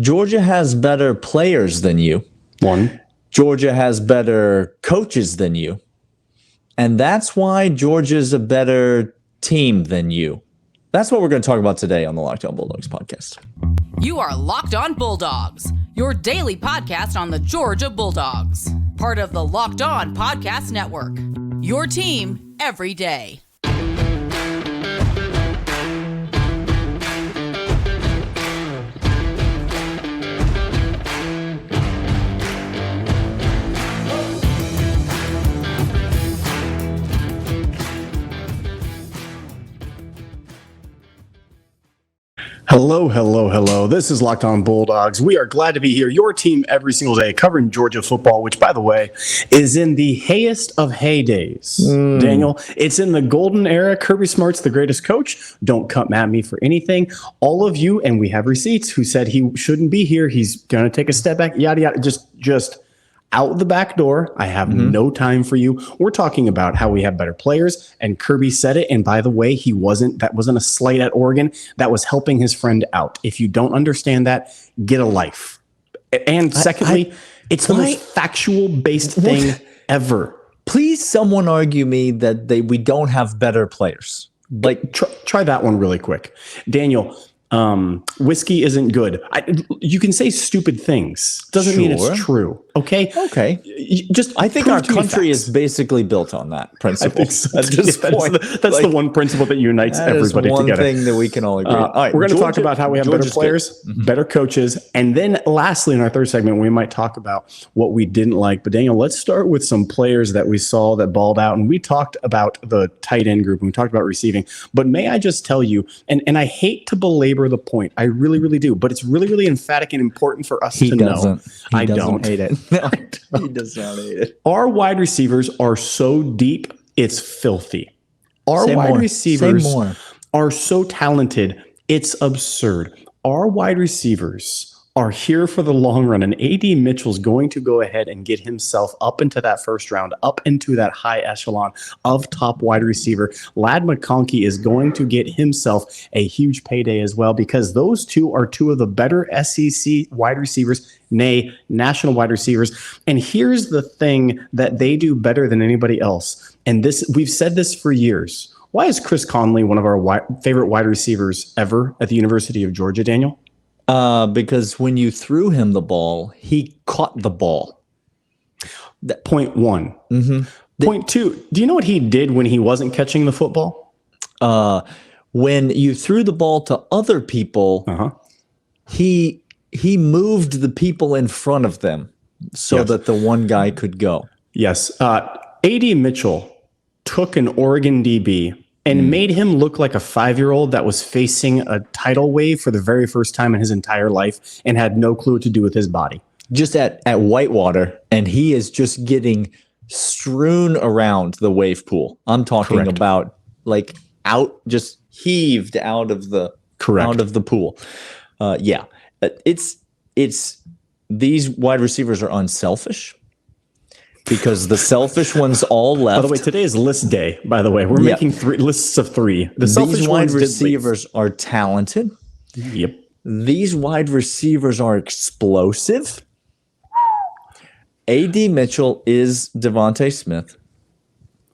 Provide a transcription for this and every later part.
Georgia has better players than you. One. Georgia has better coaches than you. And that's why Georgia's a better team than you. That's what we're going to talk about today on the Locked On Bulldogs podcast. You are Locked On Bulldogs, your daily podcast on the Georgia Bulldogs. Part of the Locked On Podcast Network, your team every day. Hello. This is Locked On Bulldogs. We are glad to be here, your team every single day, covering Georgia football, which, by the way, is in the hayest of heydays. Daniel, it's in the golden era. Kirby Smart's the greatest coach. Don't come at me for anything. All of you, and we have receipts, who said he shouldn't be here. He's going to take a step back, yada, yada. Just out the back door. I have no time for you. We're talking about how we have better players, and Kirby said it. And by the way, that wasn't a slight at Oregon. That was helping his friend out. If you don't understand that, get a life. And secondly, it's the most factual based thing ever. Please, someone argue me that we don't have better players. Like, try that one really quick, Daniel. Whiskey isn't good. You can say stupid things. Doesn't mean it's true. Okay. I think our country is basically built on that principle. So. That's the one principle that unites everybody together. One thing that we can all agree on. All right, we're going to talk about how we have better players, better coaches, and then lastly, in our third segment, we might talk about what we didn't like. But Daniel, let's start with some players that we saw that balled out, and we talked about the tight end group, and we talked about receiving. But may I just tell you, and I hate to belabor the point, I really, really do, but it's really, really emphatic and important for us to know. I don't hate it. No, he does not hate it. Our wide receivers are so deep, it's filthy. Our wide receivers are so talented, it's absurd. Our wide receivers are here for the long run, and A.D. Mitchell's going to go ahead and get himself up into that first round, up into that high echelon of top wide receiver. Ladd McConkey is going to get himself a huge payday as well, because those two are two of the better SEC wide receivers, nay, national wide receivers. And here's the thing that they do better than anybody else. And this, we've said this for years. Why is Chris Conley one of our favorite wide receivers ever at the University of Georgia, Daniel? Because when you threw him the ball, he caught the ball. Point one. Point two, do you know what he did when he wasn't catching the football? When you threw the ball to other people, he moved the people in front of them so that the one guy could go. Yes. A.D. Mitchell took an Oregon DB and made him look like a 5-year-old that was facing a tidal wave for the very first time in his entire life and had no clue what to do with his body. Just at Whitewater, and he is just getting strewn around the wave pool. I'm talking about like just heaved out of the pool. It's these wide receivers are unselfish. Because the selfish ones all left. By the way, today is list day, by the way. We're making lists of three. These wide receivers are talented. Yep. These wide receivers are explosive. A.D. Mitchell is Devontae Smith.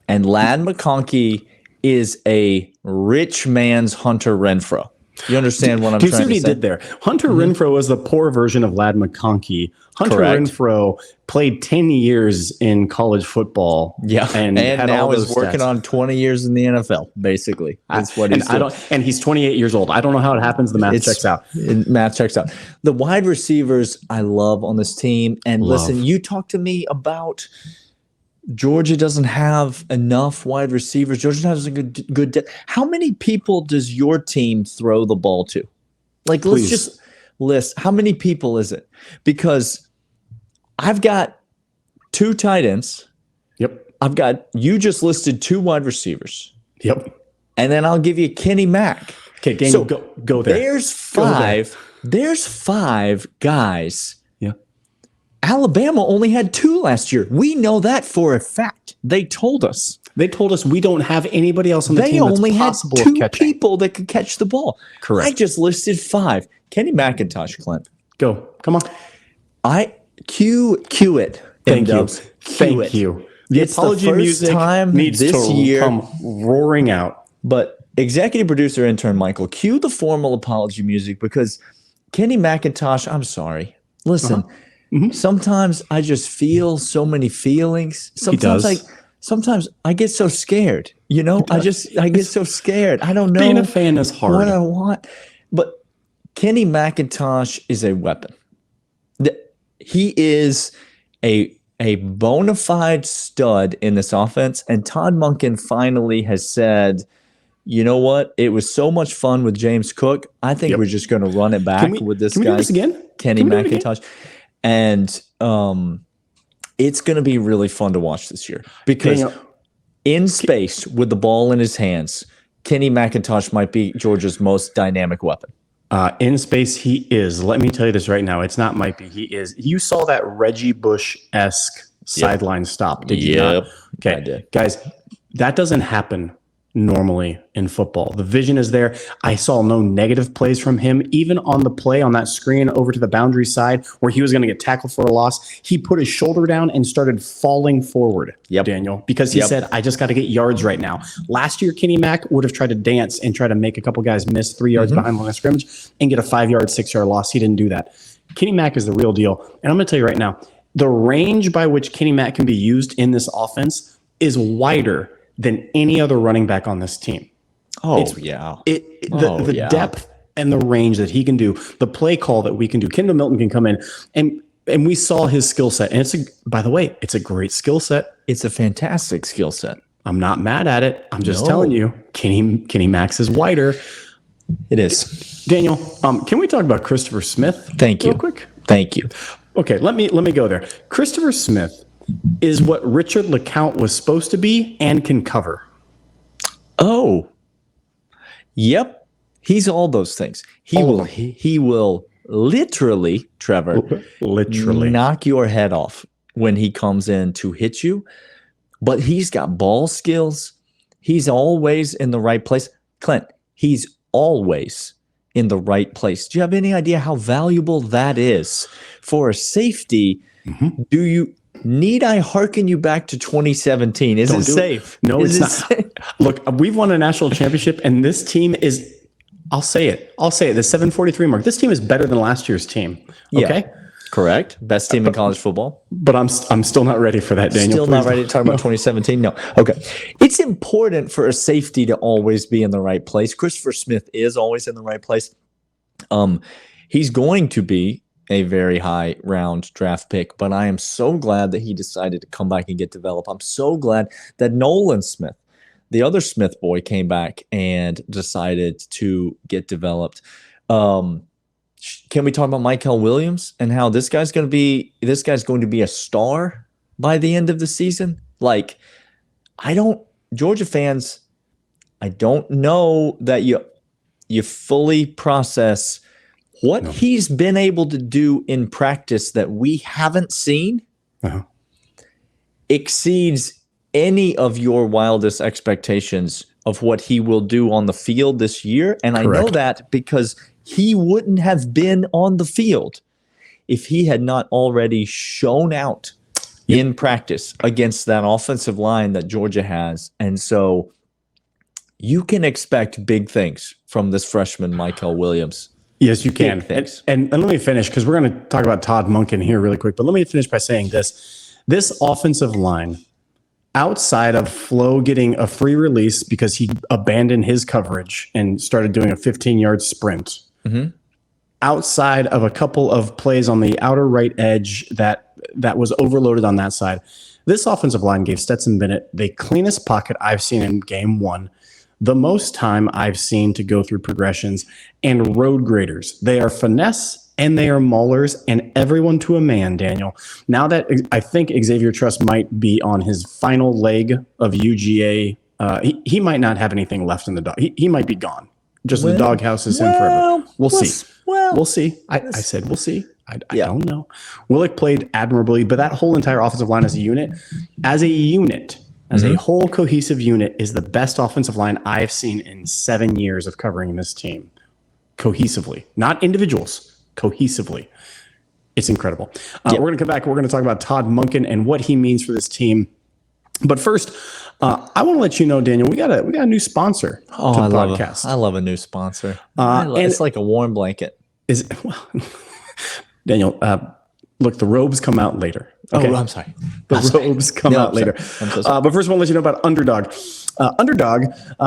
And Ladd McConkey is a rich man's Hunter Renfrow. You understand what I'm trying to say? Do you see what he did there? Hunter Renfrow was the poor version of Ladd McConkey. Hunter Renfrow played 10 years in college football. Yeah, and now is working on 20 years in the NFL, basically. That's what he's doing. And he's 28 years old. I don't know how it happens. The math checks out. Math checks out. The wide receivers I love on this team. And listen, you talk to me about Georgia doesn't have enough wide receivers. Georgia has a good depth. How many people does your team throw the ball to? Like, let's just list. How many people is it? Because I've got 2 tight ends. Yep. You just listed 2 wide receivers. Yep. And then I'll give you Kenny Mack. Okay, Daniel, go there. There's 5. There's 5 guys. Yeah. Alabama only had 2 last year. We know that for a fact. They told us. They told us we don't have anybody else on the team. They only had 2 people that could catch the ball. Correct. I just listed 5. Kenny McIntosh, Clint. Go. Come on. Cue it. Thank you. Cue it. Thank you. The It's apology the first music time needs this to year come roaring out. But executive producer intern Michael, cue the formal apology music because Kenny McIntosh, I'm sorry. Listen, sometimes I just feel so many feelings. Sometimes I get so scared. You know, I get so scared. I don't know. Being a fan is hard. What I want. But Kenny McIntosh is a weapon. He is a bona fide stud in this offense. And Todd Monken finally has said, you know what? It was so much fun with James Cook. I think we're just going to run it back with this guy. Can we do this again? Kenny McIntosh. And it's going to be really fun to watch this year because in space with the ball in his hands, Kenny McIntosh might be Georgia's most dynamic weapon. In space, he is. Let me tell you this right now. It's not might be. He is. You saw that Reggie Bush-esque sideline stop, did you not? Okay, I did. Guys, that doesn't happen normally in football. The vision is there. I saw no negative plays from him. Even on the play on that screen over to the boundary side where he was going to get tackled for a loss, he put his shoulder down and started falling forward, Daniel, because he said, I just got to get yards right now. Last year, Kenny Mack would have tried to dance and try to make a couple guys miss 3 yards behind the line of scrimmage and get a 5-yard, 6-yard loss. He didn't do that. Kenny Mack is the real deal. And I'm going to tell you right now, the range by which Kenny Mack can be used in this offense is wider than any other running back on this team. The depth and the range that he can do, the play call that we can do. Kendall Milton can come in and we saw his skill set. And by the way, it's a great skill set. It's a fantastic skill set. I'm not mad at it. I'm just telling you, Kenny Max is wider. It is. Daniel, can we talk about Christopher Smith? Thank you. Real quick. Thank you. Okay, let me go there. Christopher Smith is what Richard LeCount was supposed to be and can cover. Oh, yep. He's all those things. He will literally, Trevor, knock your head off when he comes in to hit you. But he's got ball skills. He's always in the right place. Clint, he's always in the right place. Do you have any idea how valuable that is for a safety? Need I hearken you back to 2017? Is it safe? No, it's not. Look, we've won a national championship, and this team is, I'll say it, the 743 mark. This team is better than last year's team. Okay? Yeah, correct. Best team in college football. But I'm still not ready for that, Daniel. Still not ready to talk about 2017? No. Okay. It's important for a safety to always be in the right place. Christopher Smith is always in the right place. He's going to be a very high round draft pick, but I am so glad that he decided to come back and get developed. I'm so glad that Nolan Smith, the other Smith boy, came back and decided to get developed. Can we talk about Michael Williams and how this guy's going to be a star by the end of the season? Like, Georgia fans, I don't know that you fully process what he's been able to do in practice that we haven't seen exceeds any of your wildest expectations of what he will do on the field this year. And Correct. I know that because he wouldn't have been on the field if he had not already shown out in practice against that offensive line that Georgia has. And so you can expect big things from this freshman, Michael Williams. Yes, you can. And let me finish because we're going to talk about Todd Monken here really quick. But let me finish by saying this. This offensive line, outside of Flo getting a free release because he abandoned his coverage and started doing a 15-yard sprint, outside of a couple of plays on the outer right edge that was overloaded on that side, this offensive line gave Stetson Bennett the cleanest pocket I've seen in game one, the most time I've seen to go through progressions, and road graders. They are finesse and they are maulers, and everyone to a man, Daniel. Now that I think Xavier Truss might be on his final leg of UGA, he might not have anything left in the dog. He might be gone. Just the doghouse is him forever. We'll see. We'll see. I said we'll see. I don't know. Willick played admirably, but that whole entire offensive line as a unit, as a whole cohesive unit, is the best offensive line I've seen in 7 years of covering this team. Cohesively, not individuals, cohesively. It's incredible. We're going to come back. We're going to talk about Todd Monken and what he means for this team. But first, I want to let you know, Daniel, we got a new sponsor to the podcast. I love a new sponsor. And it's like a warm blanket. Daniel, look, the robes come out later. Okay? Oh, I'm sorry. Robes come out later. I'm so sorry. But first, I want to let you know about Underdog. Underdog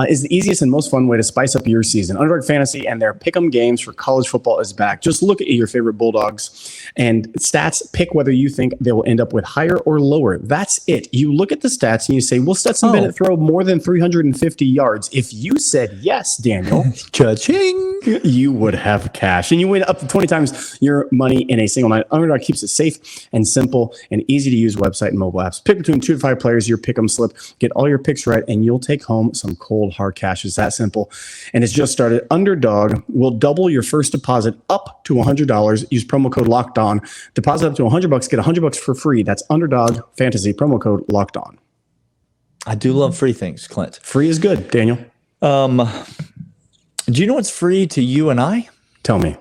is the easiest and most fun way to spice up your season. Underdog Fantasy and their pick'em games for college football is back. Just look at your favorite Bulldogs and stats. Pick whether you think they will end up with higher or lower. That's it. You look at the stats and you say, will Stetson Bennett throw more than 350 yards? If you said yes, Daniel, cha-ching, you would have cash. And you win up to 20 times your money in a single night. Underdog keeps it safe and simple and easy to use website and mobile apps. Pick between 2 to 5 players, your pick'em slip. Get all your picks right, and you'll take home some cold hard cash. It's that simple. And it's just started. Underdog will double your first deposit up to $100. Use promo code Locked On. Deposit up to $100. Get $100 for free. That's Underdog Fantasy, promo code Locked On. I do love free things, Clint. Free is good, Daniel. Do you know what's free to you and I? Tell me.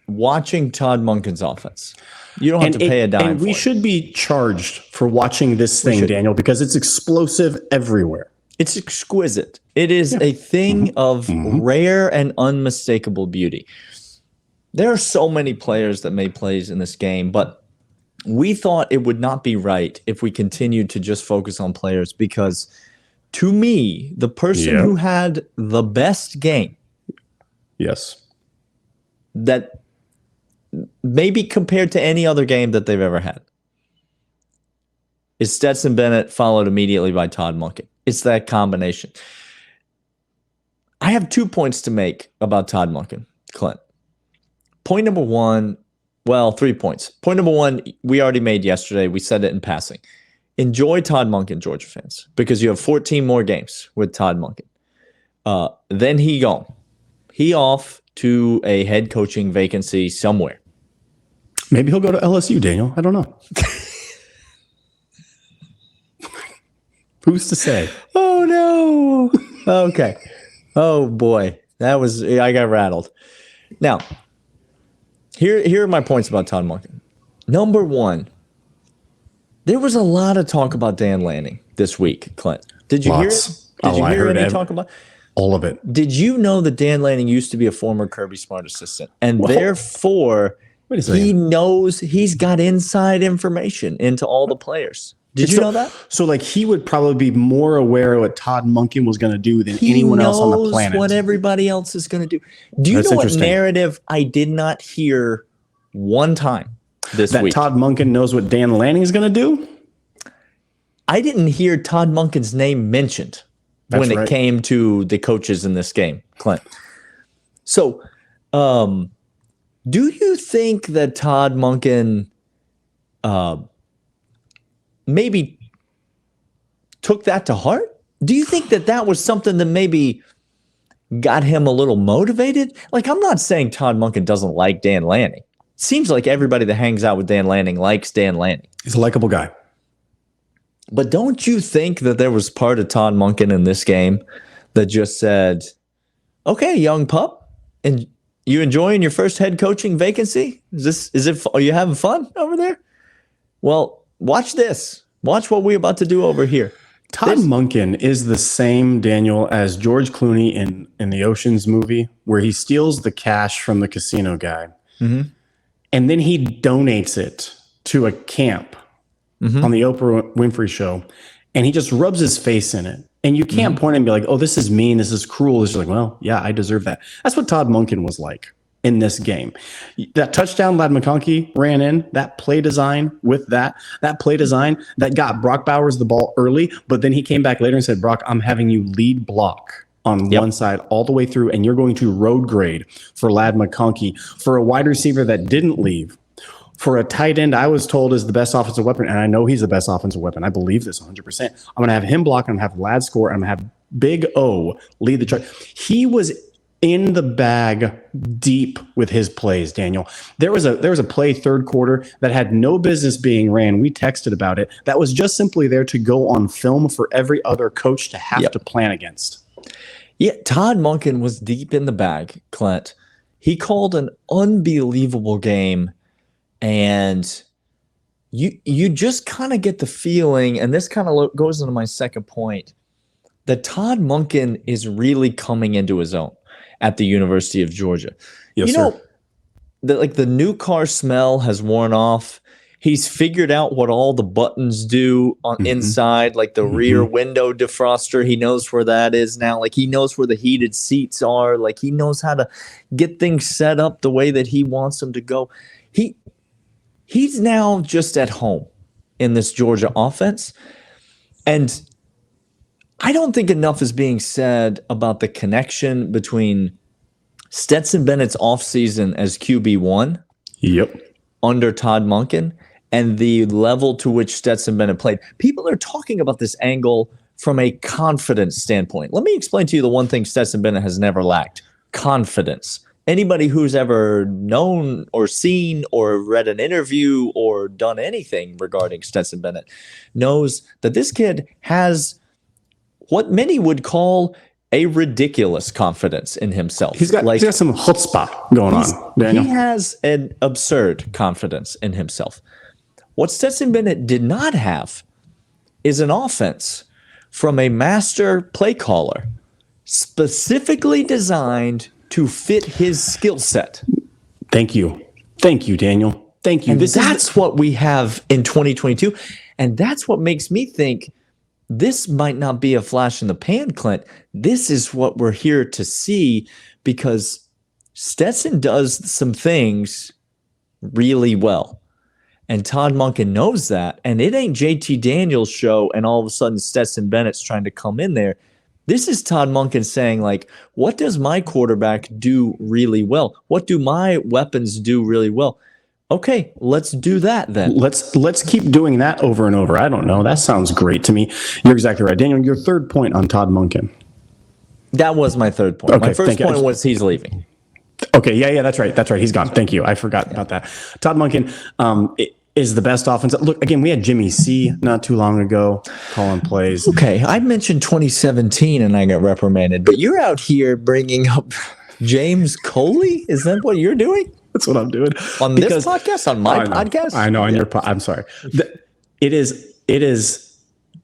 Watching Todd Monken's offense. You don't have to pay a dime. And we should be charged for watching this thing, Daniel, because it's explosive everywhere. It's exquisite. It is a thing of rare and unmistakable beauty. There are so many players that made plays in this game, but we thought it would not be right if we continued to just focus on players because, to me, the person who had the best game, that maybe compared to any other game that they've ever had, is Stetson Bennett, followed immediately by Todd Monken. It's that combination. I have 2 points to make about Todd Monken, Clint. Point number one, 3 points. Point number one, we already made yesterday. We said it in passing. Enjoy Todd Monken, Georgia fans, because you have 14 more games with Todd Monken. Then he gone. He off to a head coaching vacancy somewhere. Maybe he'll go to LSU, Daniel. I don't know. Who's to say? Oh, no. Okay. Oh, boy. I got rattled. Now, here are my points about Todd Monken. Number one, there was a lot of talk about Dan Lanning this week, Clint. Did you hear it? Did you hear any talk about all of it? Did you know that Dan Lanning used to be a former Kirby Smart assistant, and therefore he knows, he's got inside information into all the players? Did you know that? So, like, he would probably be more aware of what Todd Monken was going to do than anyone else on the planet. He knows what everybody else is going to do. Do you know what narrative I did not hear one time this week? That Todd Monken knows what Dan Lanning is going to do? I didn't hear Todd Monken's name mentioned when it came to the coaches in this game, Clint. So, do you think that Todd Monken maybe took that to heart? Do you think that that was something that maybe got him a little motivated? Like, I'm not saying Todd Monken doesn't like Dan Lanning. Seems like everybody that hangs out with Dan Lanning likes Dan Lanning. He's a likable guy. But don't you think that there was part of Todd Monken in this game that just said, okay, young pup, and you enjoying your first head coaching vacancy? Are you having fun over there? Well, watch this. Watch what we're about to do over here. Todd Monken is the same, Daniel, as George Clooney in the Ocean's movie, where he steals the cash from the casino guy. Mm-hmm. And then he donates it to a camp on the Oprah Winfrey Show. And he just rubs his face in it. And you can't point and be like, oh, this is mean. This is cruel. It's just like, well, yeah, I deserve that. That's what Todd Monken was like in this game. That touchdown Ladd McConkey ran in, that play design with that play design that got Brock Bowers the ball early, but then he came back later and said, Brock, I'm having you lead block on one side all the way through, and you're going to road grade for Ladd McConkey, for a wide receiver that didn't leave, for a tight end I was told is the best offensive weapon, and I know he's the best offensive weapon. I believe this 100%. I'm going to have him block, and I'm going to have Ladd score, and I'm going to have Big O lead the charge. He was in the bag deep with his plays, Daniel. There was a play third quarter that had no business being ran. We texted about it. That was just simply there to go on film for every other coach to have to plan against. Yeah, Todd Monken was deep in the bag, Clint. He called an unbelievable game, and you just kind of get the feeling, and this kind of goes into my second point, that Todd Monken is really coming into his own at the University of Georgia. Yes, sir. The new car smell has worn off. He's figured out what all the buttons do on inside, like the rear window defroster. He knows where that is now. Like, he knows where the heated seats are. Like, he knows how to get things set up the way that he wants them to go. He's now just at home in this Georgia offense. And I don't think enough is being said about the connection between Stetson Bennett's offseason as QB1 under Todd Monken and the level to which Stetson Bennett played. People are talking about this angle from a confidence standpoint. Let me explain to you the one thing Stetson Bennett has never lacked: confidence. Anybody who's ever known or seen or read an interview or done anything regarding Stetson Bennett knows that this kid has what many would call a ridiculous confidence in himself. He's got some chutzpah going on, Daniel. He has an absurd confidence in himself. What Stetson Bennett did not have is an offense from a master play caller specifically designed to fit his skill set. Thank you. Thank you, Daniel. Thank you. And that's what we have in 2022. And that's what makes me think this might not be a flash in the pan, Clint. This is what we're here to see, because Stetson does some things really well. And Todd Monken knows that. And it ain't JT Daniels' show and all of a sudden Stetson Bennett's trying to come in there. This is Todd Monken saying, like, what does my quarterback do really well? What do my weapons do really well? Okay, let's do that then. Let's keep doing that over and over. I don't know. That sounds great to me. You're exactly right. Daniel, your third point on Todd Monken. That was my third point. Okay, my first point was he's leaving. Okay, yeah, that's right. That's right. He's gone. Thank you. I forgot about that. Todd Monken is the best offense. Look, again, we had Jimmy C not too long ago calling plays. Okay, I mentioned 2017 and I got reprimanded, but you're out here bringing up James Coley? Is that what you're doing? That's what I'm doing on this podcast, on my podcast. I know on your I'm sorry.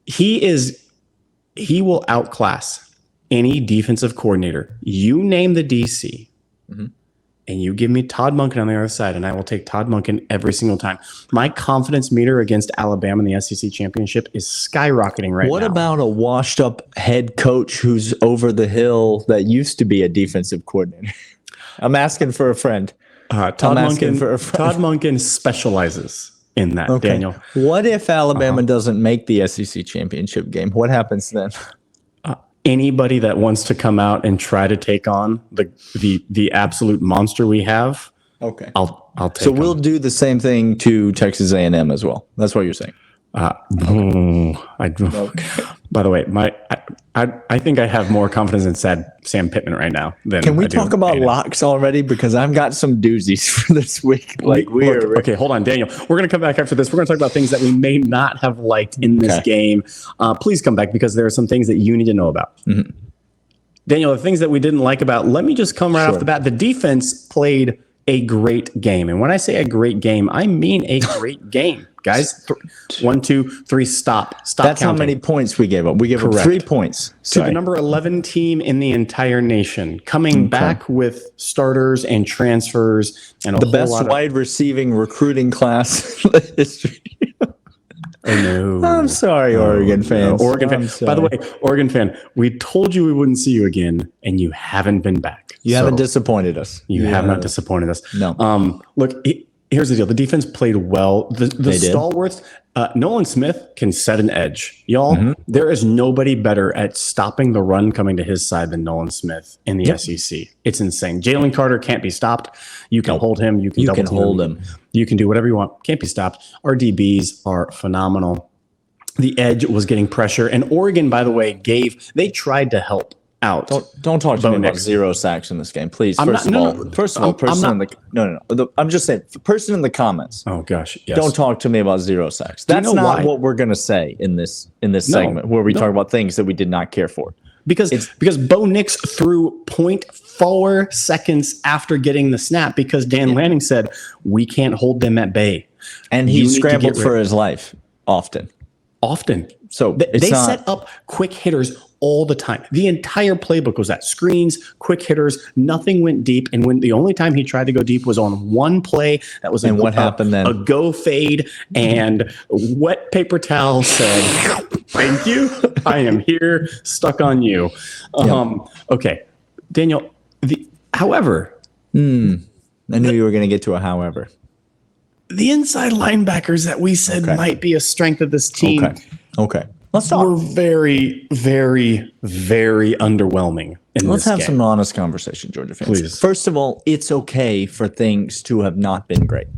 He will outclass any defensive coordinator. You name the DC, and you give me Todd Monken on the other side, and I will take Todd Monken every single time. My confidence meter against Alabama in the SEC championship is skyrocketing right now. What about a washed-up head coach who's over the hill that used to be a defensive coordinator? I'm asking for a friend. Todd Monken specializes in that, okay. Daniel. What if Alabama doesn't make the SEC championship game? What happens then? Anybody that wants to come out and try to take on the absolute monster we have, okay, I'll take. So we'll do the same thing to Texas A&M as well. That's what you're saying. By the way, I think I have more confidence in Sam Pittman right now than. Can we talk about locks already? Because I've got some doozies for this week. Okay, hold on, Daniel. We're going to come back after this. We're going to talk about things that we may not have liked in this game. Please come back because there are some things that you need to know about. Mm-hmm. Daniel, the things that we didn't like about. Let me just come right off the bat. The defense played a great game, and when I say a great game, I mean a great game. Guys, 1, 2, 3, stop. That's counting. How many points we gave up. We gave up 3 points. To the number 11 team in the entire nation, coming back with starters and transfers and the best wide receiving recruiting class in the history. Oh, no. I'm sorry, Oregon fans. No. Oregon fan. By the way, Oregon fan, we told you we wouldn't see you again, and you haven't been back. You haven't disappointed us. You have not disappointed us. No. Look, here's the deal. The defense played well. The stalwarts, Nolan Smith can set an edge. Y'all, there is nobody better at stopping the run coming to his side than Nolan Smith in the SEC. It's insane. Jalen Carter can't be stopped. You can hold him. You can hold him. You can do whatever you want. Can't be stopped. Our DBs are phenomenal. The edge was getting pressure. And Oregon, by the way, they tried to help out. Don't talk to me about 0 sacks in this game, please. First of all, I'm just saying, person in the comments. Oh gosh, yes. Don't talk to me about 0 sacks. That's not what we're gonna say in this segment where we talk about things that we did not care for. Because Bo Nix threw 0.4 seconds after getting the snap because Dan Lanning said, we can't hold them at bay. And he scrambled for his life often. So they set up quick hitters all the time. The entire playbook was that. Screens, quick hitters, nothing went deep. And when the only time he tried to go deep was on one play, that was what happened then? A go fade, and wet paper towel said, thank you. I am here, stuck on you. Okay. Daniel, however. I knew you were going to get to a however. The inside linebackers that we said might be a strength of this team. Okay. Let's talk. We're very, very, very underwhelming. Let's have some honest conversation, Georgia fans. Please. First of all, it's okay for things to have not been great.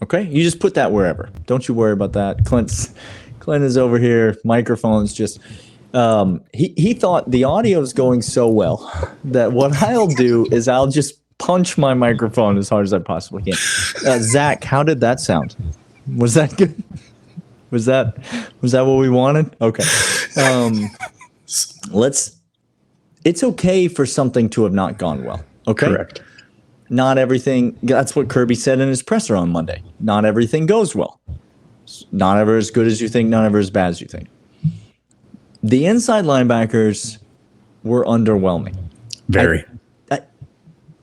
Okay? You just put that wherever. Don't you worry about that. Clint is over here. Microphone's just he thought the audio is going so well that what I'll do is I'll just punch my microphone as hard as I possibly can. Zach, how did that sound? Was that good? Was that what we wanted? Okay. It's okay for something to have not gone well. Okay. Correct. Not everything. That's what Kirby said in his presser on Monday. Not everything goes well. Not ever as good as you think. Not ever as bad as you think. The inside linebackers were underwhelming. Very.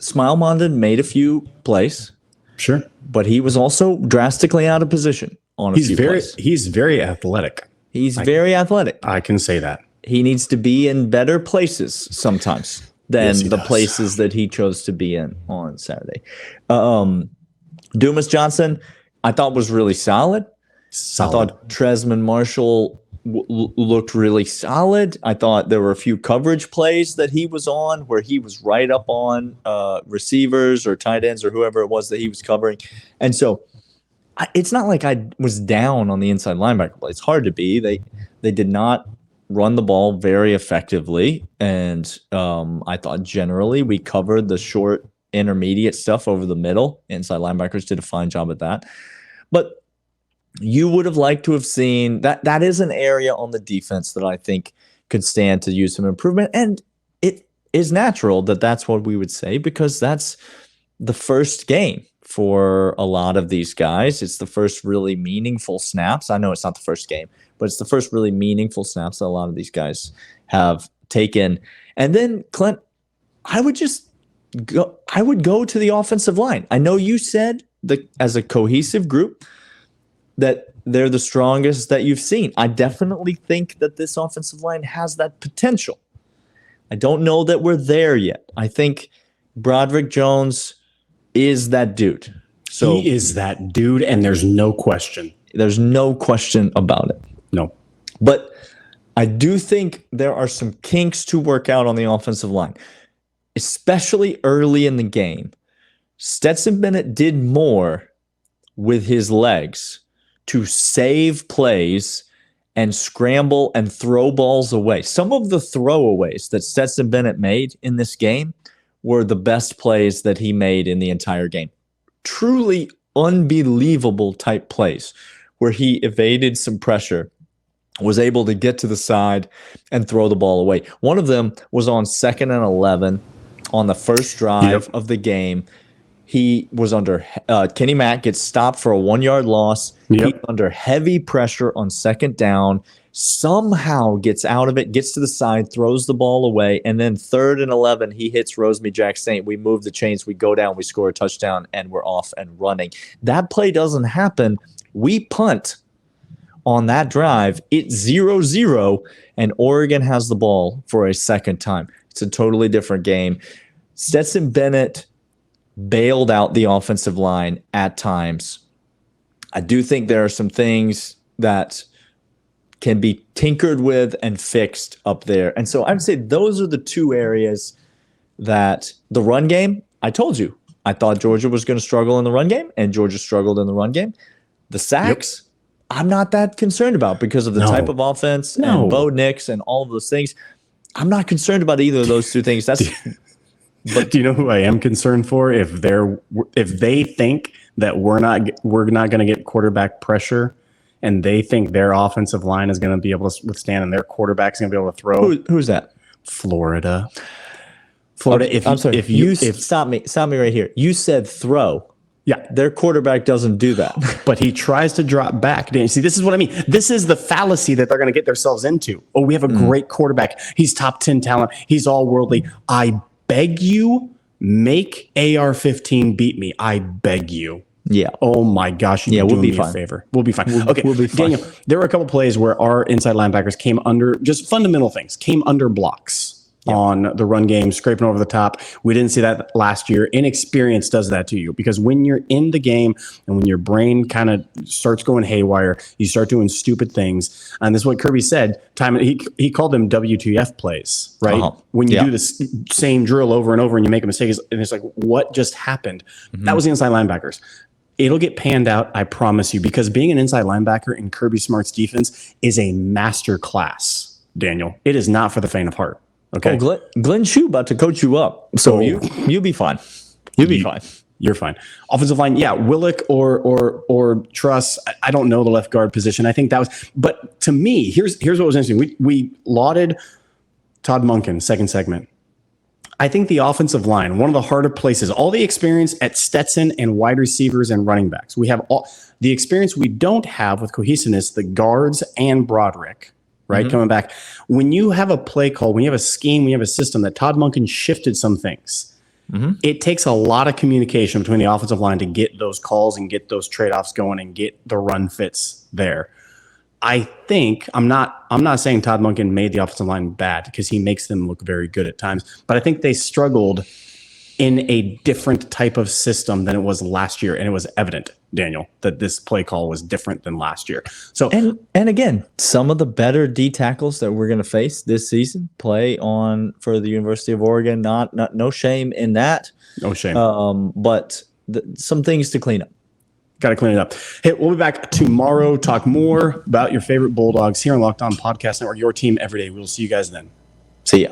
Smile Mondon made a few plays. Sure. But he was also drastically out of position on a few plays. He's very athletic. He's very athletic. I can say that. He needs to be in better places sometimes than the places that he chose to be in on Saturday. Dumas Johnson, I thought was really solid. I thought Tresman Marshall looked really solid. I thought there were a few coverage plays that he was on where he was right up on receivers or tight ends or whoever it was that he was covering. And so it's not like I was down on the inside linebacker play. It's hard to be. They did not run the ball very effectively. And I thought generally we covered the short intermediate stuff over the middle. Inside linebackers did a fine job at that. But you would have liked to have seen that is an area on the defense that I think could stand to use some improvement. And it is natural that that's what we would say because that's the first game for a lot of these guys. It's the first really meaningful snaps. I know it's not the first game, but it's the first really meaningful snaps that a lot of these guys have taken. And then, Clint, I would go to the offensive line. I know you said that as a cohesive group that they're the strongest that you've seen. I definitely think that this offensive line has that potential. I don't know that we're there yet. I think Broderick Jones is that dude. So he is that dude, and there's no question. There's no question about it. No. But I do think there are some kinks to work out on the offensive line, especially early in the game. Stetson Bennett did more with his legs to save plays and scramble and throw balls away. Some of the throwaways that Stetson Bennett made in this game were the best plays that he made in the entire game. Truly unbelievable type plays where he evaded some pressure, was able to get to the side and throw the ball away. One of them was on 2nd and 11 on the first drive of the game. He was under Kenny Mack gets stopped for a 1-yard loss. He's under heavy pressure on 2nd down, somehow gets out of it, gets to the side, throws the ball away, and then 3rd and 11, he hits Rosemy Jack Saint. We move the chains, we go down, we score a touchdown, and we're off and running. That play doesn't happen. We punt on that drive. It's 0-0, and Oregon has the ball for a second time. It's a totally different game. Stetson Bennett bailed out the offensive line at times. I do think there are some things that can be tinkered with and fixed up there. And so I would say those are the two areas that the run game, I told you, I thought Georgia was going to struggle in the run game, and Georgia struggled in the run game. The sacks, I'm not that concerned about because of the type of offense and Bo Nix and all of those things. I'm not concerned about either of those two things. But do you know who I am concerned for? If they think that we're not going to get quarterback pressure, and they think their offensive line is going to be able to withstand, and their quarterback's going to be able to throw. Who's that? Florida. Stop me right here. You said throw. Yeah. Their quarterback doesn't do that. But he tries to drop back. See, this is what I mean. This is the fallacy that they're going to get themselves into. Oh, we have a great quarterback. He's top 10 talent. He's all worldly. I beg you, make AR-15 beat me. I beg you. Yeah. Oh my gosh. We'll be fine. A favor. We'll be fine. We'll be fine. Daniel, there were a couple plays where our inside linebackers came under just fundamental things, came under blocks. On the run game, scraping over the top. We didn't see that last year. Inexperience does that to you because when you're in the game and when your brain kind of starts going haywire, you start doing stupid things. And this is what Kirby said. He called them WTF plays, right? Uh-huh. When you do this same drill over and over and you make a mistake, and it's like, what just happened? Mm-hmm. That was the inside linebackers. It'll get panned out, I promise you, because being an inside linebacker in Kirby Smart's defense is a master class, Daniel. It is not for the faint of heart. Okay. Oh, Glenn Shue about to coach you up, so you'll be fine. You'll be fine. You're fine. Offensive line, Willick or Truss. I don't know the left guard position. I think that was, but to me, here's what was interesting. We lauded Todd Monken second segment. I think the offensive line, one of the harder places, all the experience at Stetson and wide receivers and running backs. We have all the experience we don't have with cohesiveness, the guards and Broderick. Right, coming back. When you have a play call, when you have a scheme, when you have a system that Todd Monken shifted some things, it takes a lot of communication between the offensive line to get those calls and get those trade-offs going and get the run fits there. I think I'm not saying Todd Monken made the offensive line bad because he makes them look very good at times, but I think they struggled in a different type of system than it was last year. And it was evident, Daniel, that this play call was different than last year. So, and again, some of the better D tackles that we're going to face this season play on for the University of Oregon. No shame in that. No shame. But some things to clean up. Got to clean it up. Hey, we'll be back tomorrow. Talk more about your favorite Bulldogs here on Locked On Podcast Network, your team every day. We'll see you guys then. See ya.